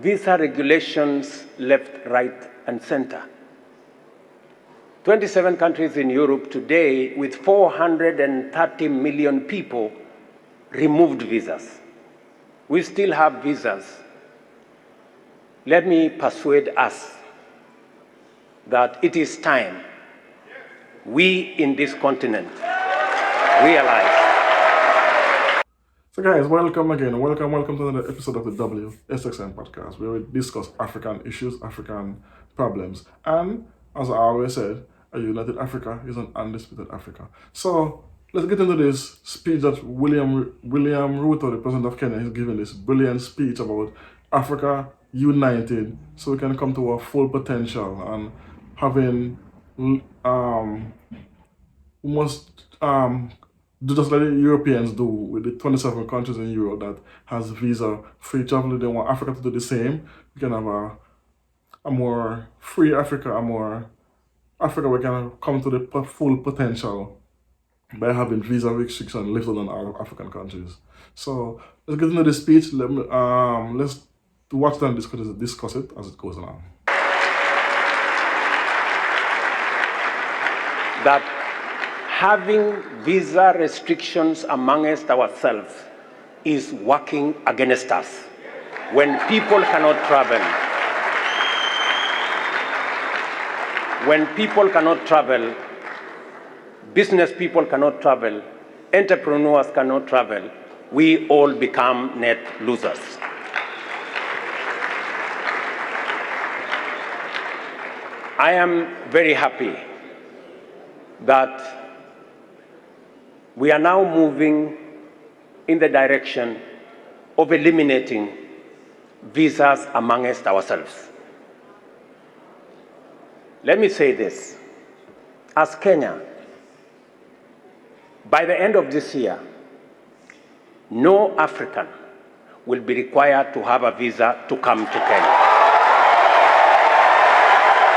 visa regulations left, right, and center. 27 countries in Europe today, with 430 million people, removed visas. We still have visas. Let me persuade us that it is time we in this continent realize. So guys, welcome again. Welcome to another episode of the WSXN podcast, where we discuss African issues, African problems. And as I always said, a united Africa is an undisputed Africa. So let's get into this speech that William Ruto, the president of Kenya, is giving this brilliant speech about Africa united so we can come to our full potential and having we must do just like the Europeans do with the 27 countries in Europe that has visa-free travel. They want Africa to do the same. We can have a more free Africa, a more Africa we can come to the full potential by having visa restriction lifted on all African countries. So let's get into the speech. Let's watch and discuss it as it goes along. That having visa restrictions amongst ourselves is working against us. When people cannot travel, business people cannot travel, entrepreneurs cannot travel, we all become net losers. I am very happy that we are now moving in the direction of eliminating visas amongst ourselves. Let me say this. As Kenya, by the end of this year, no African will be required to have a visa to come to Kenya.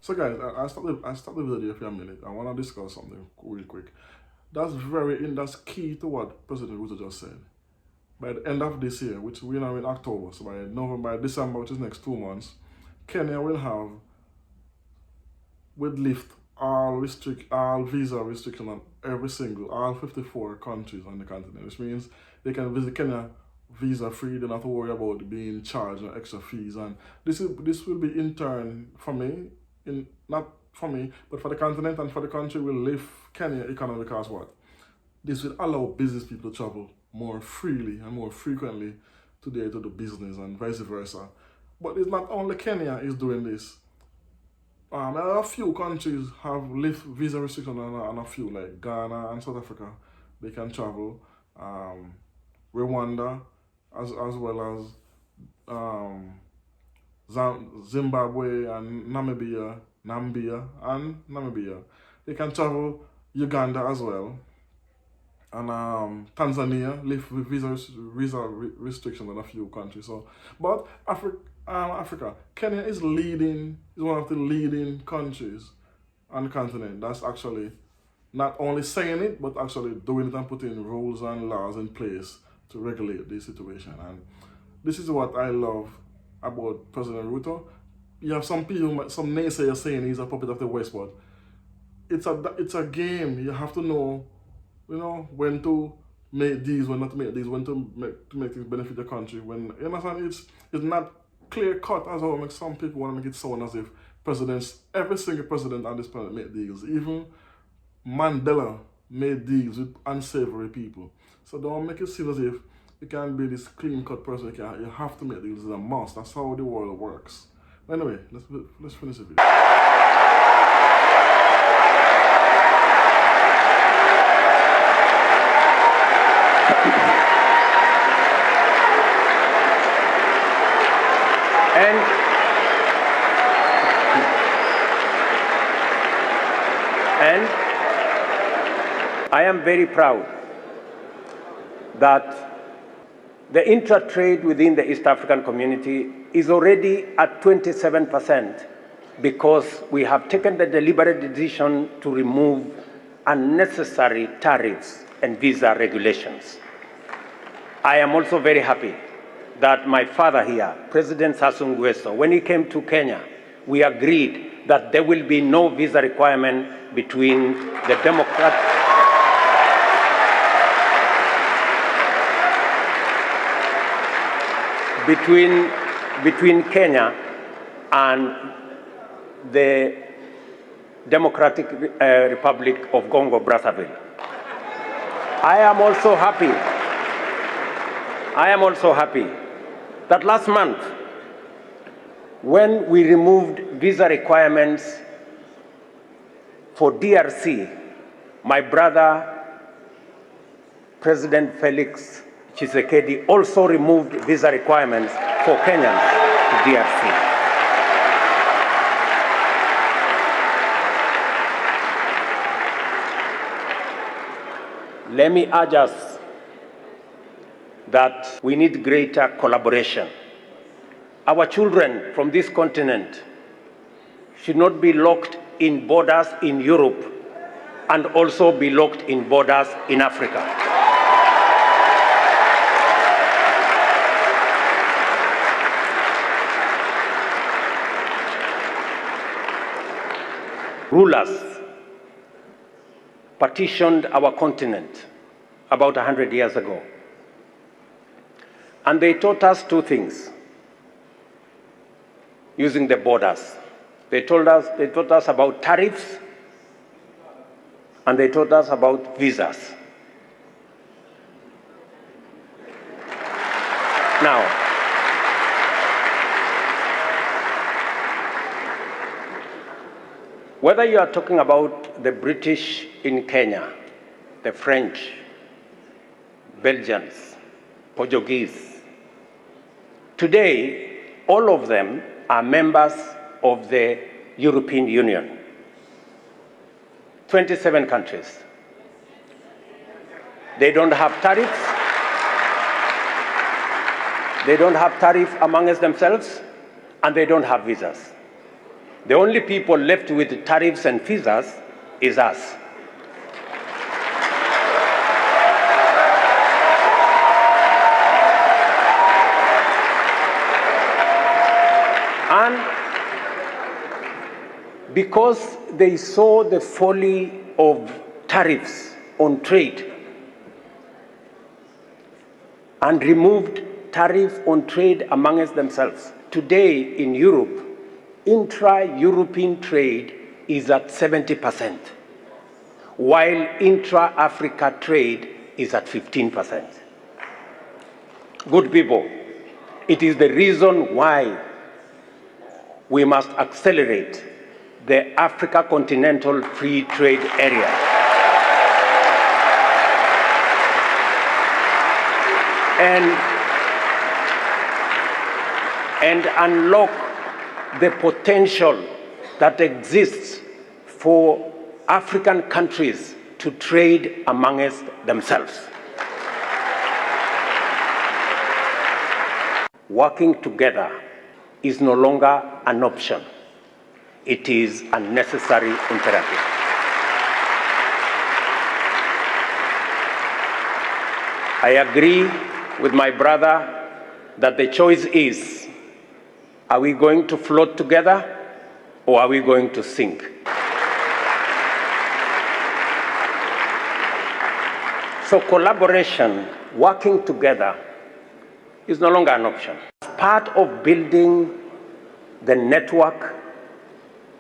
So guys, I'll stop the video for a minute. I want to discuss something real quick. That's key to what President Ruto just said. By the end of this year, which we're now in October, so by December, which is next 2 months, Kenya will lift all visa restrictions on all 54 countries on the continent, which means they can visit Kenya visa free. They don't have to worry about being charged or extra fees. And this will be in turn for me, not for me, but for the continent and for the country, will lift Kenya economy, because what? This will allow business people to travel more freely and more frequently to do business and vice versa. But it's not only Kenya is doing this. There are a few countries have lift visa restrictions on a few, like Ghana and South Africa. They can travel. Rwanda, as well as Zimbabwe and Namibia. They can travel. Uganda as well. And Tanzania lift visa restrictions on a few countries. So, but Africa, Kenya is one of the leading countries on the continent that's actually not only saying it, but actually doing it and putting rules and laws in place to regulate this situation. And this is what I love about President Ruto. You have some people, some naysayers saying he's a puppet of the West, but it's a game. You have to know, when to make deals, when not to make deals, when to make things benefit the country. When you understand, it's not clear cut as how some people want to make it sound as if every single president on this planet made deals. Even Mandela made deals with unsavory people. So don't make it seem as if you can't be this clean cut person. You have to make deals. It's a must. That's how the world works. Anyway, let's finish the video. And I am very proud that the intra-trade within the East African community is already at 27% because we have taken the deliberate decision to remove unnecessary tariffs and visa regulations. I am also very happy that my father here, President Sassou Nguesso, when he came to Kenya, we agreed that there will be no visa requirement between the between Kenya and the Democratic Republic of Congo Brazzaville. I am also happy that last month, when we removed visa requirements for DRC, my brother, President Felix Tshisekedi, also removed visa requirements for Kenyans to DRC. Let me urge us that we need greater collaboration. Our children from this continent should not be locked in borders in Europe and also be locked in borders in Africa. Rulers partitioned our continent about 100 years ago. And they taught us two things using the borders. They taught us about tariffs, and they taught us about visas. Now, whether you are talking about the British in Kenya, the French, Belgians, Portuguese, today, all of them are members of the European Union. 27 countries. They don't have tariffs. They don't have tariffs amongst themselves, and they don't have visas. The only people left with tariffs and visas is us. And because they saw the folly of tariffs on trade and removed tariff on trade amongst themselves, today in Europe, intra-European trade is at 70%, while intra-Africa trade is at 15%. Good people, it is the reason why we must accelerate the Africa Continental Free Trade Area. And unlock the potential that exists for African countries to trade amongst themselves. Working together is no longer an option. It is a necessary imperative. I agree with my brother that the choice is, are we going to float together or are we going to sink? So collaboration, working together, is no longer an option. Part of building the network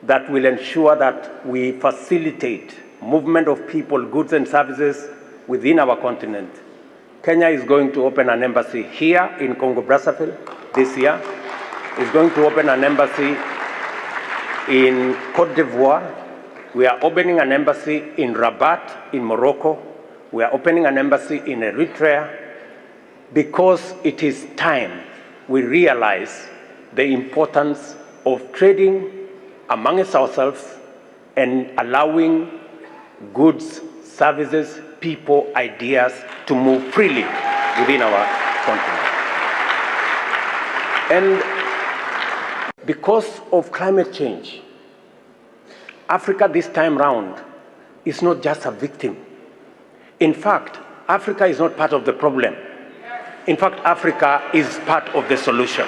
that will ensure that we facilitate movement of people, goods and services within our continent. Kenya is going to open an embassy here in Congo Brazzaville this year. It's going to open an embassy in Cote d'Ivoire. We are opening an embassy in Rabat in Morocco. We are opening an embassy in Eritrea, because it is time we realize the importance of trading amongst ourselves and allowing goods, services, people, ideas to move freely within our continent. And because of climate change, Africa this time round is not just a victim. In fact, Africa is not part of the problem. In fact, Africa is part of the solution.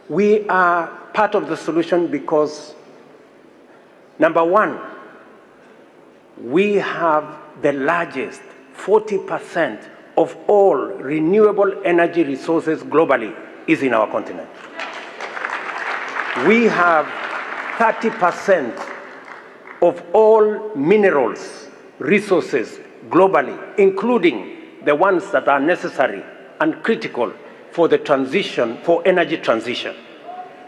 We are part of the solution because, number one, we have the largest 40% of all renewable energy resources globally is in our continent. We have 30% of all minerals, resources globally, including the ones that are necessary and critical for the transition, for energy transition.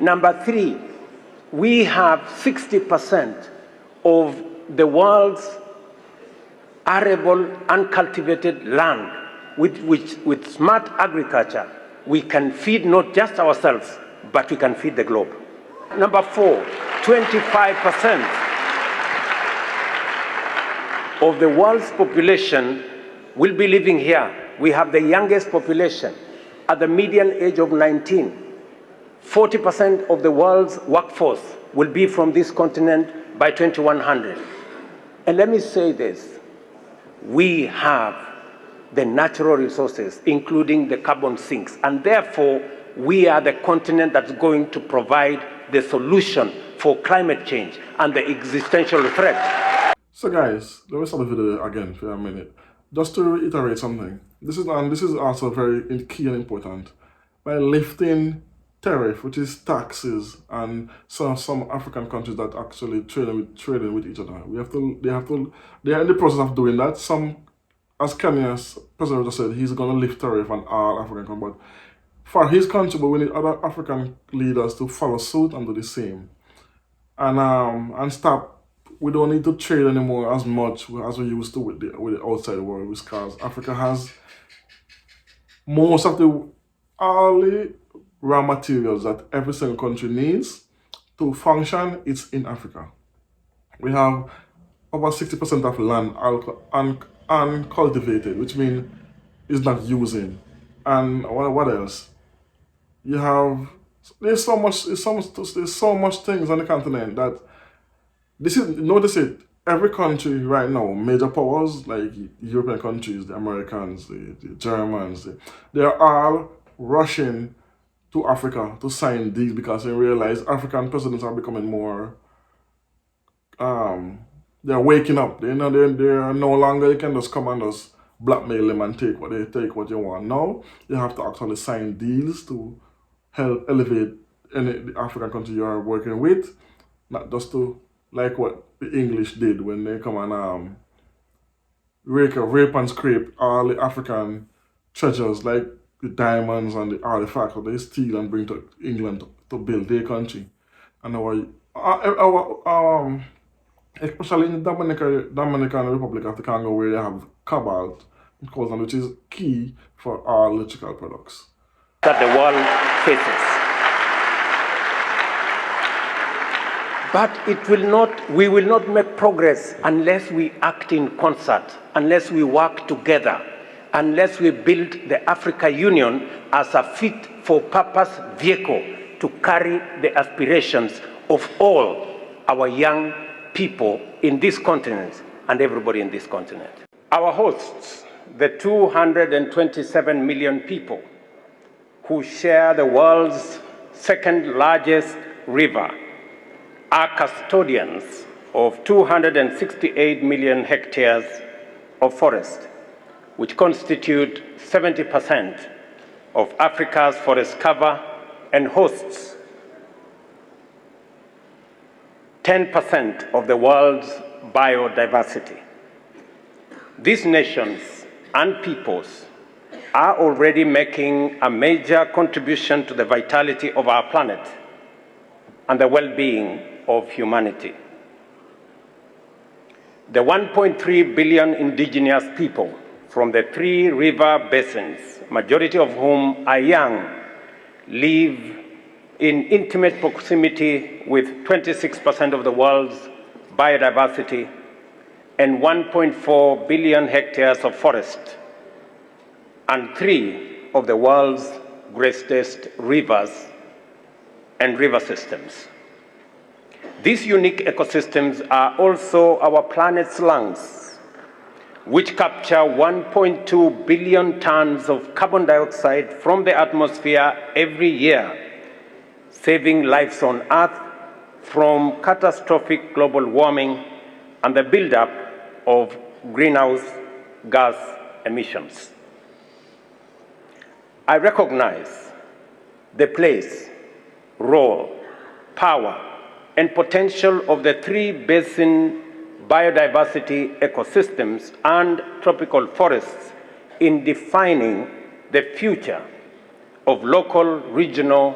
Number three, we have 60% of the world's arable, uncultivated land, with smart agriculture, we can feed not just ourselves, but we can feed the globe. Number four, 25% of the world's population will be living here. We have the youngest population at the median age of 19. 40% of the world's workforce will be from this continent by 2100. And let me say this, we have the natural resources, including the carbon sinks, and therefore we are the continent that's going to provide the solution for climate change and the existential threat. So guys, let me start the video again for a minute. Just to reiterate something, this is also very key and important. By lifting tariff, which is taxes, and some African countries that actually trading with each other, they are in the process of doing that. Some, as Kenya's president just said, he's going to lift tariff on all African countries. But for his country, but we need other African leaders to follow suit and do the same, and stop. We don't need to trade anymore as much as we used to with the outside world, because Africa has most of all the raw materials that every single country needs to function. It's in Africa. We have over 60% of land uncultivated, which means it's not using. And what else? You have there's so much things on the continent that notice it. Every country right now, major powers like European countries, the Americans, the Germans, they are all rushing to Africa to sign deals because they realize African presidents are becoming more, they're waking up. They're no longer, you can just come and just blackmail them and take what you want. Now, you have to actually sign deals to help elevate the African country you are working with, not just to, like what the English did when they come and rape and scrape all the African treasures, like the diamonds and the artifacts that they steal and bring to England to build their country. And especially in the Dominican Republic of the Congo, where they have cobalt, which is key for all electrical products that the world faces. But we will not make progress unless we act in concert, unless we work together, unless we build the Africa Union as a fit-for-purpose vehicle to carry the aspirations of all our young people in this continent and everybody in this continent. Our hosts, the 227 million people who share the world's second largest river, are custodians of 268 million hectares of forest, which constitute 70% of Africa's forest cover and hosts 10% of the world's biodiversity. These nations and peoples are already making a major contribution to the vitality of our planet and the well-being of humanity. The 1.3 billion indigenous people from the 3 river basins, majority of whom are young, live in intimate proximity with 26% of the world's biodiversity and 1.4 billion hectares of forest and 3 of the world's greatest rivers and river systems. These unique ecosystems are also our planet's lungs, which capture 1.2 billion tons of carbon dioxide from the atmosphere every year, saving lives on Earth from catastrophic global warming and the buildup of greenhouse gas emissions. I recognize the place, role, power, and potential of the three basin biodiversity ecosystems and tropical forests in defining the future of local, regional,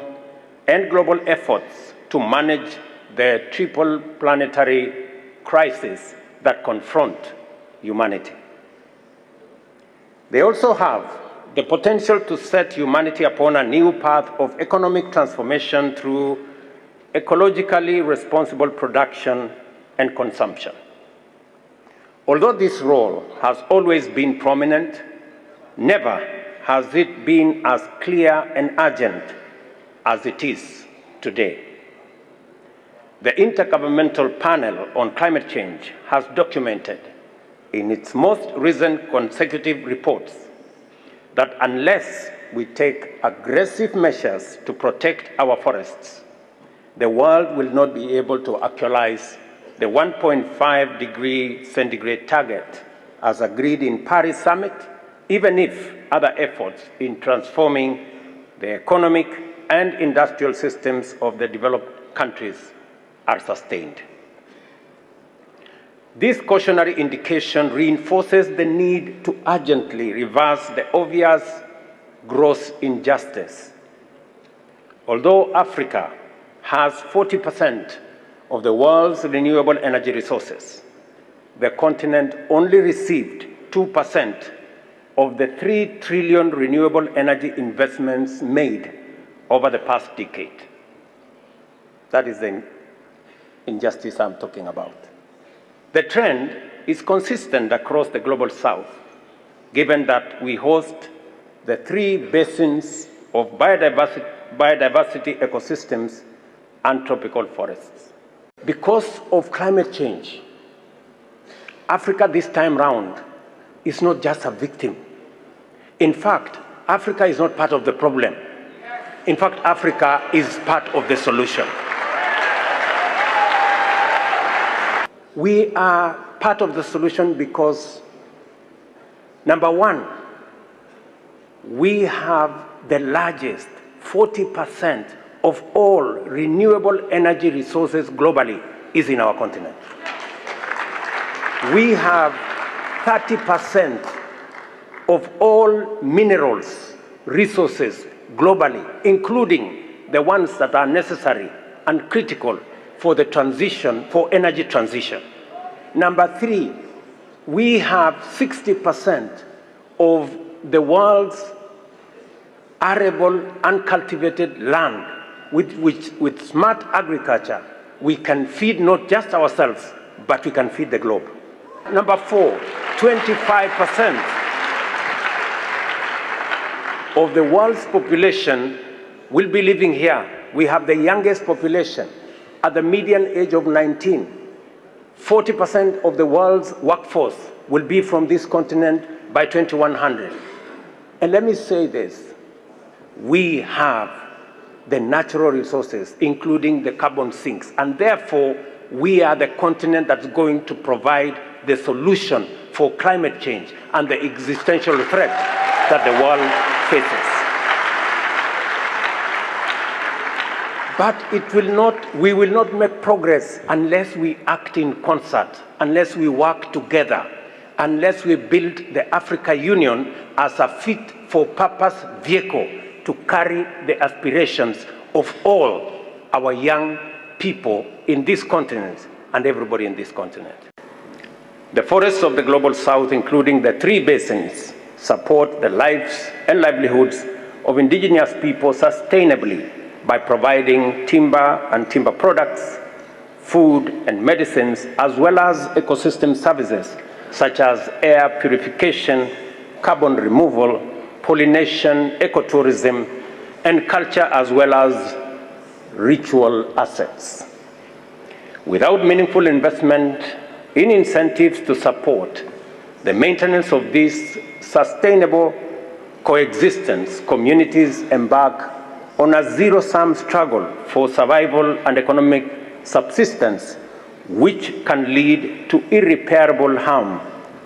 and global efforts to manage the triple planetary crisis that confront humanity. They also have the potential to set humanity upon a new path of economic transformation through ecologically responsible production and consumption. Although this role has always been prominent, never has it been as clear and urgent as it is today. The Intergovernmental Panel on Climate Change has documented in its most recent consecutive reports that unless we take aggressive measures to protect our forests, the world will not be able to actualize the 1.5 degree centigrade target as agreed in Paris Summit, even if other efforts in transforming the economic and industrial systems of the developed countries are sustained. This cautionary indication reinforces the need to urgently reverse the obvious gross injustice. Although Africa has 40% of the world's renewable energy resources, the continent only received 2% of the 3 trillion renewable energy investments made over the past decade. That is the injustice I'm talking about. The trend is consistent across the global south, given that we host the 3 basins of biodiversity ecosystems and tropical forests. Because of climate change, Africa this time round is not just a victim. In fact, Africa is not part of the problem. In fact, Africa is part of the solution. We are part of the solution because, number one, we have the largest 40% of all renewable energy resources globally is in our continent. We have 30% of all minerals resources globally, including the ones that are necessary and critical for the transition, for energy transition. Number 3, we have 60% of the world's arable uncultivated land, with smart agriculture, we can feed not just ourselves, but we can feed the globe. Number 4, 25% of the world's population will be living here. We have the youngest population at the median age of 19. 40% of the world's workforce will be from this continent by 2100. And let me say this, we have the natural resources, including the carbon sinks, and therefore we are the continent that's going to provide the solution for climate change and the existential threat that the world faces. But we will not make progress unless we act in concert, unless we work together, unless we build the Africa Union as a fit-for-purpose vehicle to carry the aspirations of all our young people in this continent and everybody in this continent. The forests of the global south, including the 3 basins, support the lives and livelihoods of indigenous people sustainably by providing timber and timber products, food and medicines, as well as ecosystem services such as air purification, carbon removal, pollination, ecotourism, and culture, as well as ritual assets. Without meaningful investment in incentives to support the maintenance of this sustainable coexistence, communities embark on a zero-sum struggle for survival and economic subsistence, which can lead to irreparable harm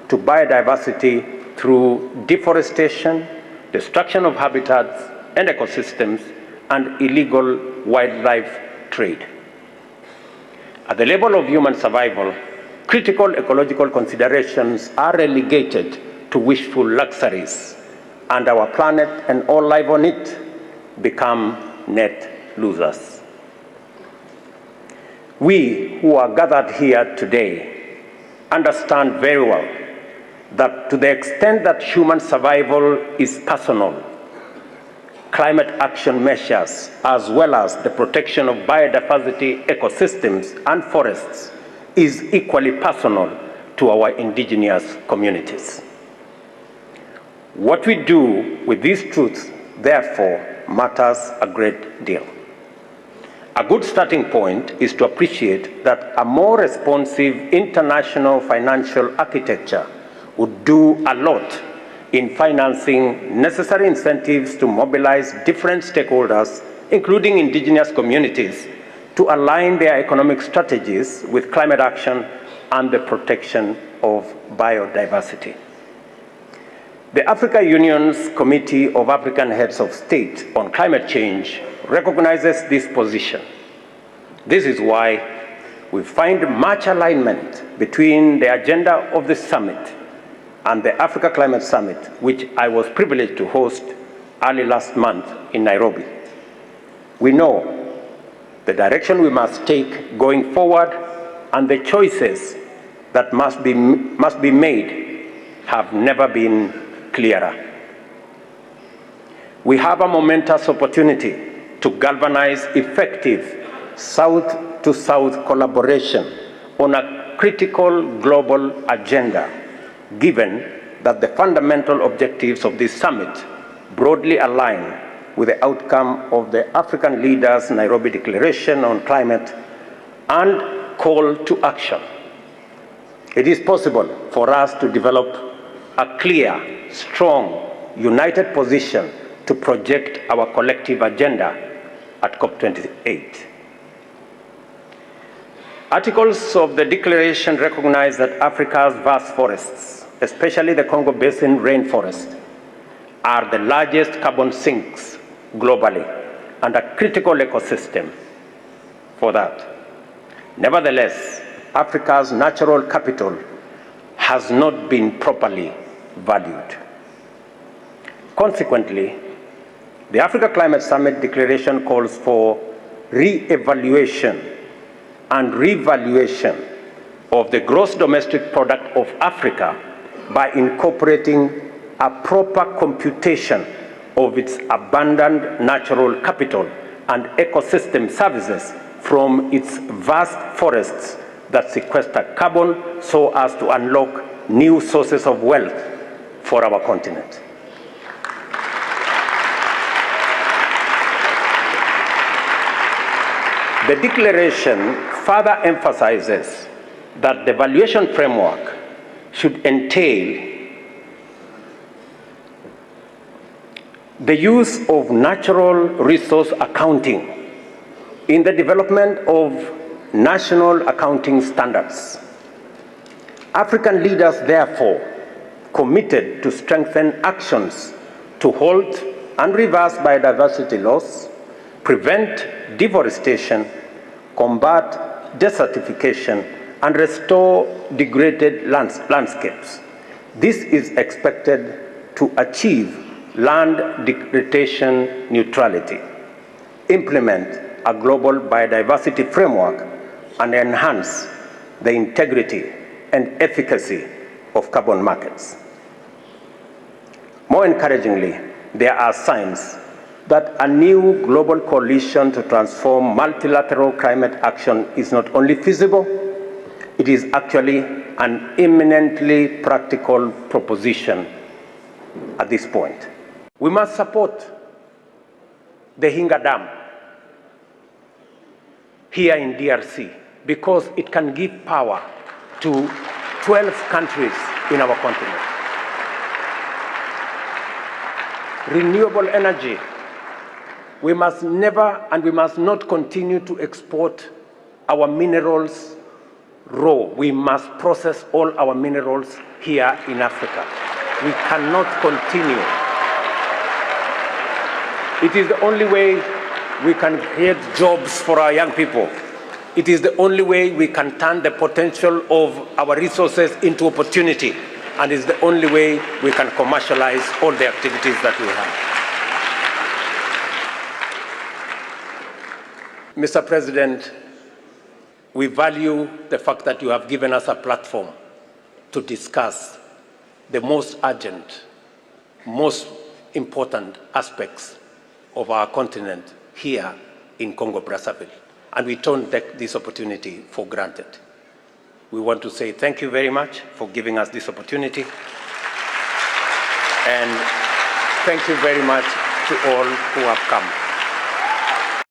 to biodiversity through deforestation, destruction of habitats and ecosystems, and illegal wildlife trade. At the level of human survival, critical ecological considerations are relegated to wishful luxuries, and our planet and all life on it become net losers. We who are gathered here today understand very well that to the extent that human survival is personal, climate action measures, as well as the protection of biodiversity, ecosystems, and forests, is equally personal to our indigenous communities. What we do with these truths, therefore, matters a great deal. A good starting point is to appreciate that a more responsive international financial architecture would do a lot in financing necessary incentives to mobilize different stakeholders, including indigenous communities, to align their economic strategies with climate action and the protection of biodiversity. The African Union's Committee of African Heads of State on Climate Change recognizes this position. This is why we find much alignment between the agenda of the summit and the Africa Climate Summit, which I was privileged to host early last month in Nairobi. We know the direction we must take going forward and the choices that must be made have never been clearer. We have a momentous opportunity to galvanize effective South-to-South collaboration on a critical global agenda, given that the fundamental objectives of this summit broadly align with the outcome of the African leaders' Nairobi Declaration on Climate and call to action. It is possible for us to develop a clear, strong, united position to project our collective agenda at COP28. Articles of the Declaration recognize that Africa's vast forests, especially the Congo Basin rainforest, are the largest carbon sinks globally and a critical ecosystem for that. Nevertheless, Africa's natural capital has not been properly valued. Consequently, the Africa Climate Summit Declaration calls for re-evaluation and revaluation of the gross domestic product of Africa by incorporating a proper computation of its abundant natural capital and ecosystem services from its vast forests that sequester carbon so as to unlock new sources of wealth for our continent. The declaration further emphasizes that the valuation framework should entail the use of natural resource accounting in the development of national accounting standards. African leaders, therefore, committed to strengthen actions to halt and reverse biodiversity loss, prevent deforestation, combat desertification, and restore degraded landscapes. This is expected to achieve land degradation neutrality, implement a global biodiversity framework, and enhance the integrity and efficacy of carbon markets. More encouragingly, there are signs that a new global coalition to transform multilateral climate action is not only feasible, it is actually an eminently practical proposition at this point. We must support the Hinga Dam here in DRC because it can give power to 12 countries in our continent. Renewable energy. We must never and we must not continue to export our minerals raw. We must process all our minerals here in Africa. We cannot continue. It is the only way we can create jobs for our young people. It is the only way we can turn the potential of our resources into opportunity, and it's the only way we can commercialize all the activities that we have. Mr. President, we value the fact that you have given us a platform to discuss the most urgent, most important aspects of our continent here in Congo-Brazzaville. And we don't take this opportunity for granted. We want to say thank you very much for giving us this opportunity. And thank you very much to all who have come.